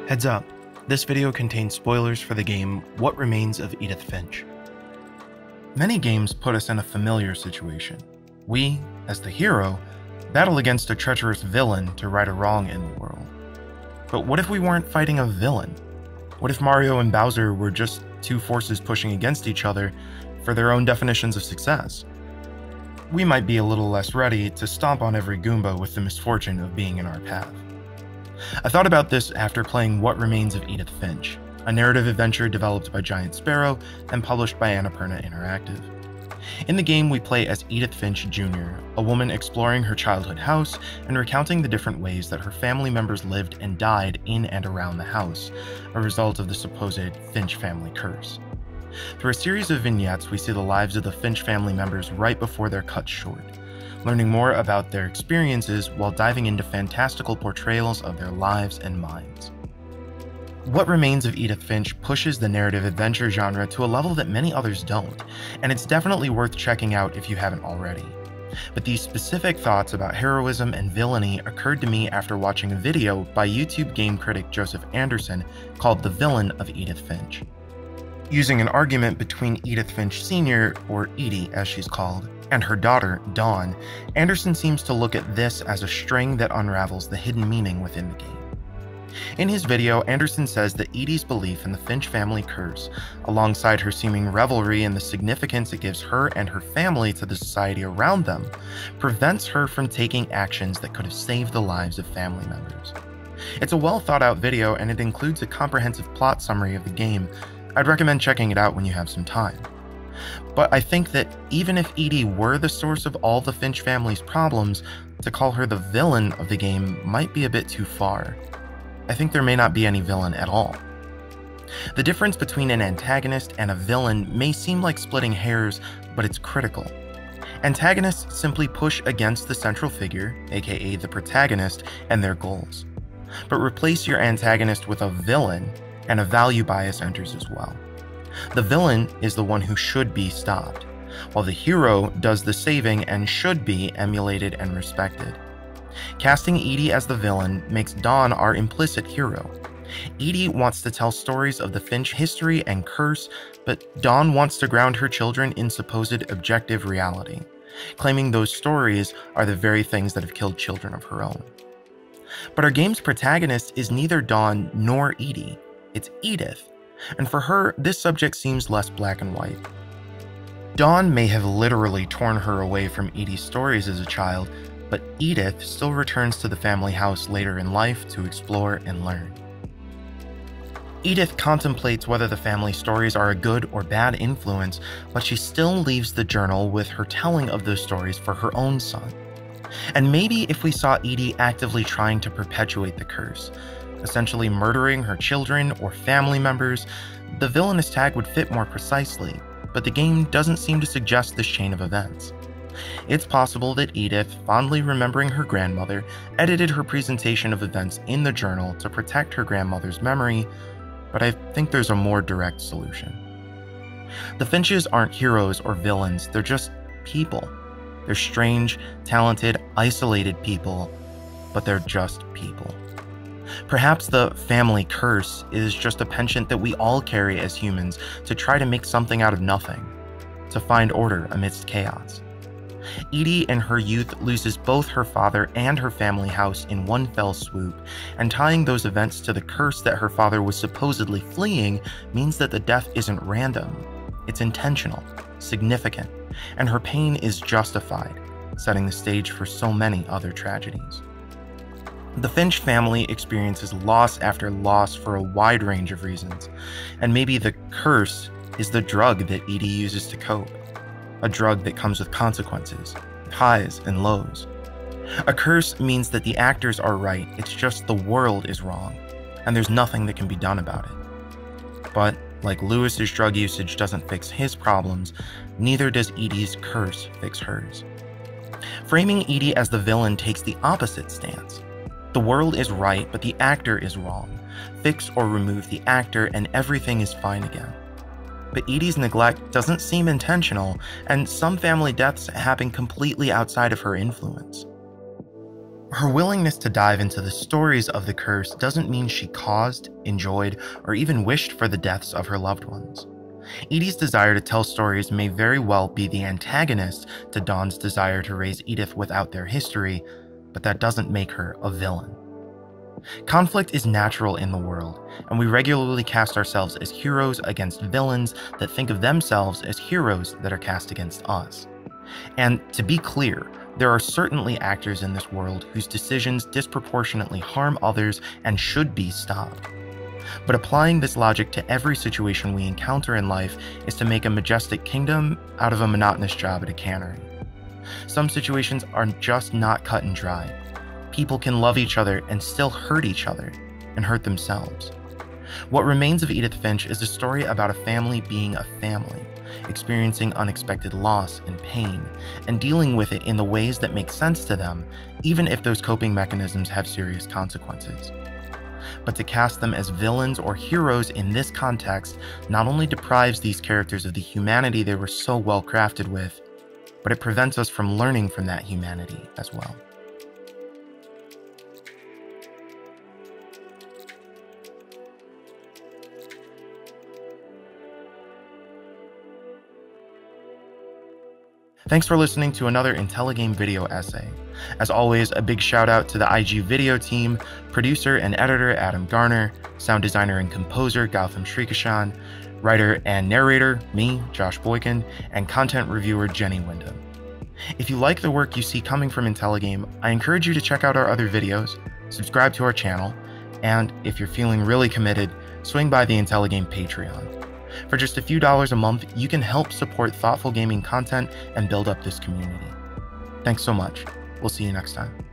Heads up, this video contains spoilers for the game What Remains of Edith Finch. Many games put us in a familiar situation. We, as the hero, battle against a treacherous villain to right a wrong in the world. But what if we weren't fighting a villain? What if Mario and Bowser were just two forces pushing against each other for their own definitions of success? We might be a little less ready to stomp on every Goomba with the misfortune of being in our path. I thought about this after playing What Remains of Edith Finch, a narrative adventure developed by Giant Sparrow and published by Annapurna Interactive. In the game, we play as Edith Finch Jr., a woman exploring her childhood house and recounting the different ways that her family members lived and died in and around the house, a result of the supposed Finch family curse. Through a series of vignettes, we see the lives of the Finch family members right before they're cut short, learning more about their experiences while diving into fantastical portrayals of their lives and minds. What Remains of Edith Finch pushes the narrative adventure genre to a level that many others don't, and it's definitely worth checking out if you haven't already. But these specific thoughts about heroism and villainy occurred to me after watching a video by YouTube game critic Joseph Anderson called The Villain of Edith Finch. Using an argument between Edith Finch Sr., or Edie as she's called, and her daughter, Dawn, Anderson seems to look at this as a string that unravels the hidden meaning within the game. In his video, Anderson says that Edie's belief in the Finch family curse, alongside her seeming revelry in the significance it gives her and her family to the society around them, prevents her from taking actions that could have saved the lives of family members. It's a well thought out video, and it includes a comprehensive plot summary of the game. I'd recommend checking it out when you have some time. But I think that even if Edie were the source of all the Finch family's problems, to call her the villain of the game might be a bit too far. I think there may not be any villain at all. The difference between an antagonist and a villain may seem like splitting hairs, but it's critical. Antagonists simply push against the central figure, aka the protagonist, and their goals. But replace your antagonist with a villain, and a value bias enters as well. The villain is the one who should be stopped, while the hero does the saving and should be emulated and respected. Casting Edie as the villain makes Dawn our implicit hero. Edie wants to tell stories of the Finch history and curse, but Dawn wants to ground her children in supposed objective reality, claiming those stories are the very things that have killed children of her own. But our game's protagonist is neither Dawn nor Edie, it's Edith, and for her, this subject seems less black and white. Dawn may have literally torn her away from Edie's stories as a child, but Edith still returns to the family house later in life to explore and learn. Edith contemplates whether the family stories are a good or bad influence, but she still leaves the journal with her telling of those stories for her own son. And maybe if we saw Edie actively trying to perpetuate the curse, essentially murdering her children or family members, the villainous tag would fit more precisely, but the game doesn't seem to suggest this chain of events. It's possible that Edith, fondly remembering her grandmother, edited her presentation of events in the journal to protect her grandmother's memory, but I think there's a more direct solution. The Finches aren't heroes or villains, they're just people. They're strange, talented, isolated people, but they're just people. Perhaps the family curse is just a penchant that we all carry as humans to try to make something out of nothing, to find order amidst chaos. Edie in her youth loses both her father and her family house in one fell swoop, and tying those events to the curse that her father was supposedly fleeing means that the death isn't random, it's intentional, significant, and her pain is justified, setting the stage for so many other tragedies. The Finch family experiences loss after loss for a wide range of reasons, and maybe the curse is the drug that Edie uses to cope. A drug that comes with consequences, highs and lows. A curse means that the actors are right, it's just the world is wrong, and there's nothing that can be done about it. But, like Lewis's drug usage doesn't fix his problems, neither does Edie's curse fix hers. Framing Edie as the villain takes the opposite stance. The world is right, but the actor is wrong. Fix or remove the actor and everything is fine again. But Edie's neglect doesn't seem intentional, and some family deaths happen completely outside of her influence. Her willingness to dive into the stories of the curse doesn't mean she caused, enjoyed, or even wished for the deaths of her loved ones. Edie's desire to tell stories may very well be the antagonist to Dawn's desire to raise Edith without their history, but that doesn't make her a villain. Conflict is natural in the world, and we regularly cast ourselves as heroes against villains that think of themselves as heroes that are cast against us. And to be clear, there are certainly actors in this world whose decisions disproportionately harm others and should be stopped. But applying this logic to every situation we encounter in life is to make a majestic kingdom out of a monotonous job at a cannery. Some situations are just not cut and dry. People can love each other and still hurt each other, and hurt themselves. What Remains of Edith Finch is a story about a family being a family, experiencing unexpected loss and pain, and dealing with it in the ways that make sense to them, even if those coping mechanisms have serious consequences. But to cast them as villains or heroes in this context not only deprives these characters of the humanity they were so well crafted with, but it prevents us from learning from that humanity as well. Thanks for listening to another Intelligame video essay. As always, a big shout out to the IG video team, producer and editor Adam Garner, sound designer and composer Gautam Srikishan, writer and narrator me, Josh Boykin, and content reviewer Jenny Wyndham. If you like the work you see coming from Intelligame, I encourage you to check out our other videos, subscribe to our channel, and if you're feeling really committed, swing by the Intelligame Patreon. For just a few dollars a month, you can help support thoughtful gaming content and build up this community. Thanks so much. We'll see you next time.